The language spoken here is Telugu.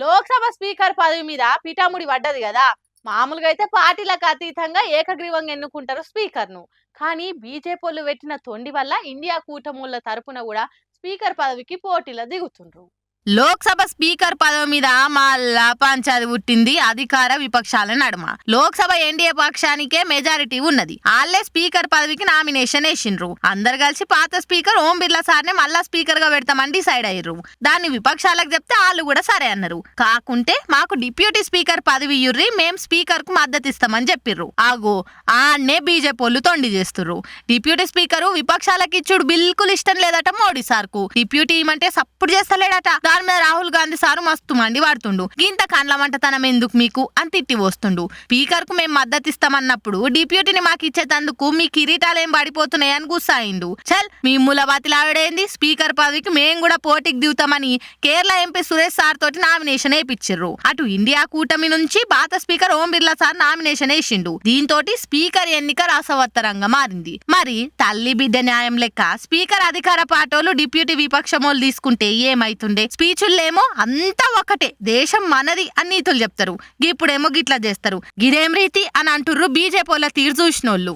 లోక్సభ స్పీకర్ పదవి మీద పిఠాముడి పడ్డది కదా. మామూలుగా అయితే పార్టీలకు అతీతంగా ఏకగ్రీవంగా ఎన్నుకుంటారు స్పీకర్ ను. కానీ బీజేపీలు పెట్టిన తొండి వల్ల ఇండియా కూటముల తరపున కూడా స్పీకర్ పదవికి పోటీలో దిగుతుండ్రు. లోక్సభ స్పీకర్ పదవి మీద మళ్ళా పంచాది పుట్టింది అధికార విపక్షాల నడుమ. లోక్సభ ఎన్డీఏ పక్షానికే మెజారిటీ ఉన్నది. వాళ్ళే స్పీకర్ పదవికి నామినేషన్ వేసిండ్రు. అందరు కలిసి పాత స్పీకర్ ఓం బిర్లా సార్నే మళ్ళా స్పీకర్ గా పెడతామని డిసైడ్ అయ్యారు. దాన్ని విపక్షాలకు చెప్తే వాళ్ళు కూడా సరే అన్నారు. కాకుంటే మాకు డిప్యూటీ స్పీకర్ పదవి ఇయ్యుర్రి, మేం స్పీకర్ కు మద్దతు ఇస్తామని చెప్పిర్రు. ఆగో ఆడనే బీజేపీ తొండి చేస్తుర్రు. డిప్యూటీ స్పీకర్ విపక్షాలకు ఇచ్చుడు బిల్కుల్ ఇష్టం లేదట మోడీ సార్ కు. డిప్యూటీ ఇవ్వమంటే సప్పుడు చేస్తలేడట. దాని మీద రాహుల్ గాంధీ సారు మస్తు మండి వాడుతుండు. గింత కండ్ల వంటతనం ఎందుకు మీకు అని తిట్టి వస్తుండు. స్పీకర్ కు మేము మద్దతు ఇస్తామన్నప్పుడు డిప్యూటీని మాకు ఇచ్చేటందుకు మీ కిరీటాలేం పడిపోతున్నాయని గుస్సాయిండు. చల్ మీ మూలబాతిలు ఆవిడేంది, స్పీకర్ పదవికి మేము కూడా పోటీకి దిగుతామని కేరళ ఎంపీ సురేష్ సార్ తోటి నామినేషన్ వేయించారు. అటు ఇండియా కూటమి నుంచి పాత speaker Om Birla sir nomination వేసిండు. దీంతో స్పీకర్ ఎన్నిక రసవత్తరంగా మారింది. మరి తల్లి బిడ్డ న్యాయం లెక్క స్పీకర్ అధికార పార్టీలు డిప్యూటీ విపక్షమోలు తీసుకుంటే ఏమైతుండే? స్పీచుల్లేమో అంతా ఒకటే, దేశం మనది అని నీతులు చెప్తారు. ఇప్పుడేమో గిట్లా చేస్తారు. గిదేం రీతి అని అంటుర్రు బీజేపీల తీరు చూసినోళ్ళు.